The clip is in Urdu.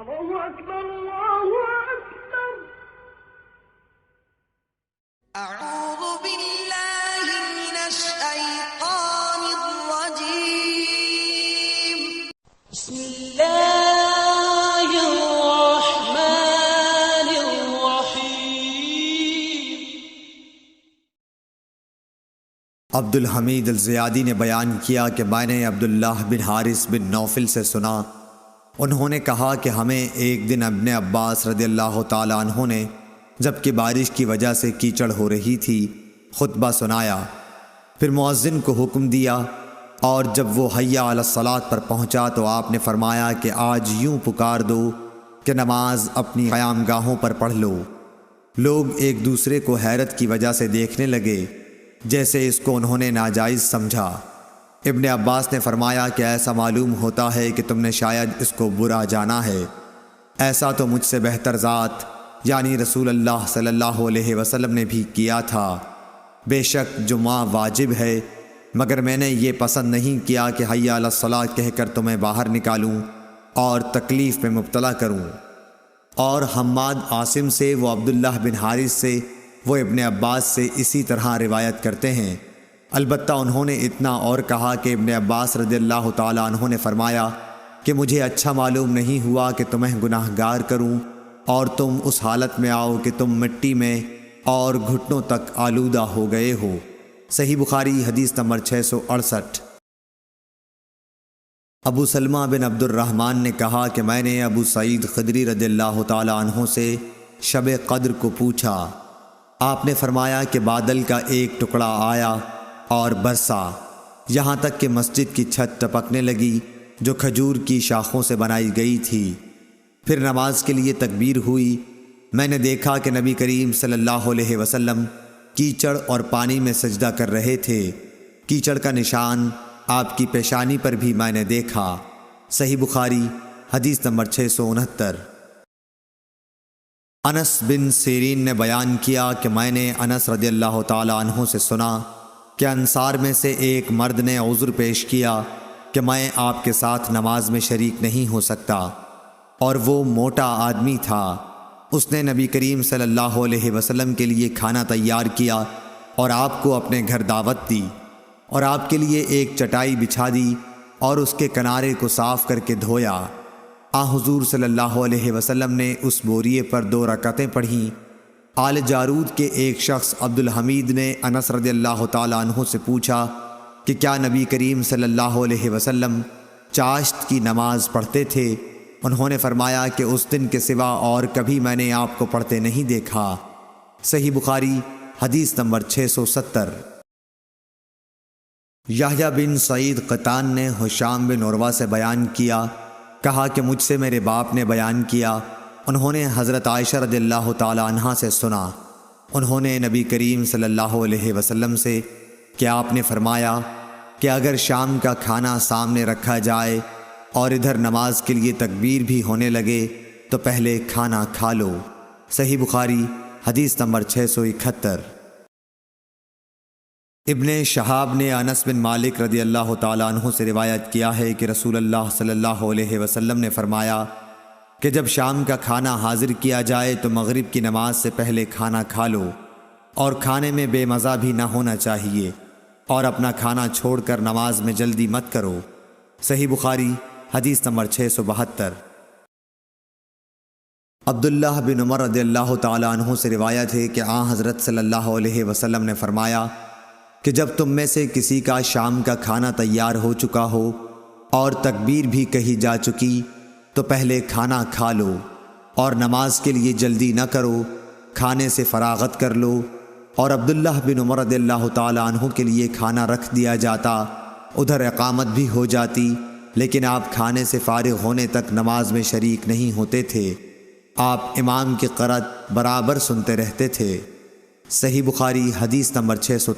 الله أكبر الله أكبر. أعوذ بالله من الشيطان الرجيم. بسم الله الرحمن الرحيم. عبدالحمید الزیادی نے بیان کیا کہ میں نے عبداللہ بن حارث بن نوفل سے سنا، انہوں نے کہا کہ ہمیں ایک دن ابن عباس رضی اللہ تعالیٰ عنہ نے جبکہ بارش کی وجہ سے کیچڑ ہو رہی تھی خطبہ سنایا، پھر مؤذن کو حکم دیا، اور جب وہ حی علی الصلاۃ پر پہنچا تو آپ نے فرمایا کہ آج یوں پکار دو کہ نماز اپنی قیام گاہوں پر پڑھ لو۔ لوگ ایک دوسرے کو حیرت کی وجہ سے دیکھنے لگے جیسے اس کو انہوں نے ناجائز سمجھا۔ ابن عباس نے فرمایا کہ ایسا معلوم ہوتا ہے کہ تم نے شاید اس کو برا جانا ہے، ایسا تو مجھ سے بہتر ذات یعنی رسول اللہ صلی اللہ علیہ وسلم نے بھی کیا تھا۔ بے شک جمعہ واجب ہے، مگر میں نے یہ پسند نہیں کیا کہ حی علی الصلاۃ کہہ کر تمہیں باہر نکالوں اور تکلیف میں مبتلا کروں۔ اور حماد عاصم سے، وہ عبداللہ بن حارث سے، وہ ابن عباس سے اسی طرح روایت کرتے ہیں۔ البتہ انہوں نے اتنا اور کہا کہ ابن عباس رضی اللہ تعالیٰ عنہ نے فرمایا کہ مجھے اچھا معلوم نہیں ہوا کہ تمہیں گناہ گار کروں اور تم اس حالت میں آؤ کہ تم مٹی میں اور گھٹنوں تک آلودہ ہو گئے ہو۔ صحیح بخاری حدیث نمبر 668۔ ابو سلمہ بن عبد الرحمن نے کہا کہ میں نے ابو سعید خدری رضی اللہ تعالیٰ عنہ سے شب قدر کو پوچھا، آپ نے فرمایا کہ بادل کا ایک ٹکڑا آیا اور برسا یہاں تک کہ مسجد کی چھت ٹپکنے لگی جو کھجور کی شاخوں سے بنائی گئی تھی۔ پھر نماز کے لیے تکبیر ہوئی، میں نے دیکھا کہ نبی کریم صلی اللہ علیہ وسلم کیچڑ اور پانی میں سجدہ کر رہے تھے، کیچڑ کا نشان آپ کی پیشانی پر بھی میں نے دیکھا۔ صحیح بخاری حدیث نمبر 669۔ انس بن سیرین نے بیان کیا کہ میں نے انس رضی اللہ تعالیٰ عنہ سے سنا کہ انصار میں سے ایک مرد نے عذر پیش کیا کہ میں آپ کے ساتھ نماز میں شریک نہیں ہو سکتا، اور وہ موٹا آدمی تھا۔ اس نے نبی کریم صلی اللہ علیہ وسلم کے لیے کھانا تیار کیا اور آپ کو اپنے گھر دعوت دی، اور آپ کے لیے ایک چٹائی بچھا دی اور اس کے کنارے کو صاف کر کے دھویا۔ حضور صلی اللہ علیہ وسلم نے اس بوریے پر 2 رکعتیں پڑھیں۔ آل جارود کے ایک شخص عبدالحمید نے انس رضی اللہ تعالیٰ عنہ سے پوچھا کہ کیا نبی کریم صلی اللہ علیہ وسلم چاشت کی نماز پڑھتے تھے؟ انہوں نے فرمایا کہ اس دن کے سوا اور کبھی میں نے آپ کو پڑھتے نہیں دیکھا۔ صحیح بخاری حدیث نمبر 670۔ یحییٰ بن سعید قطان نے ہشام بن عروہ سے بیان کیا، کہا کہ مجھ سے میرے باپ نے بیان کیا، انہوں نے حضرت عائشہ رضی اللہ تعالی عنہا سے سنا، انہوں نے نبی کریم صلی اللہ علیہ وسلم سے کہ آپ نے فرمایا کہ اگر شام کا کھانا سامنے رکھا جائے اور ادھر نماز کے لیے تکبیر بھی ہونے لگے تو پہلے کھانا کھا لو۔ صحیح بخاری حدیث نمبر 671۔ ابن شہاب نے انس بن مالک رضی اللہ تعالیٰ عنہ سے روایت کیا ہے کہ رسول اللہ صلی اللہ علیہ وسلم نے فرمایا کہ جب شام کا کھانا حاضر کیا جائے تو مغرب کی نماز سے پہلے کھانا کھا لو، اور کھانے میں بے مزہ بھی نہ ہونا چاہیے، اور اپنا کھانا چھوڑ کر نماز میں جلدی مت کرو۔ صحیح بخاری حدیث نمبر 672۔ عبداللہ بن عمر رضی اللہ تعالیٰ عنہ سے روایت ہے کہ حضرت صلی اللہ علیہ وسلم نے فرمایا کہ جب تم میں سے کسی کا شام کا کھانا تیار ہو چکا ہو اور تکبیر بھی کہی جا چکی تو پہلے کھانا کھا لو اور نماز کے لیے جلدی نہ کرو، کھانے سے فراغت کر لو۔ اور عبداللہ بن عمر رضی اللہ تعالیٰ عنہ کے لیے کھانا رکھ دیا جاتا، ادھر اقامت بھی ہو جاتی، لیکن آپ کھانے سے فارغ ہونے تک نماز میں شریک نہیں ہوتے تھے، آپ امام کی قرأت برابر سنتے رہتے تھے۔ صحیح بخاری حدیث نمبر 600۔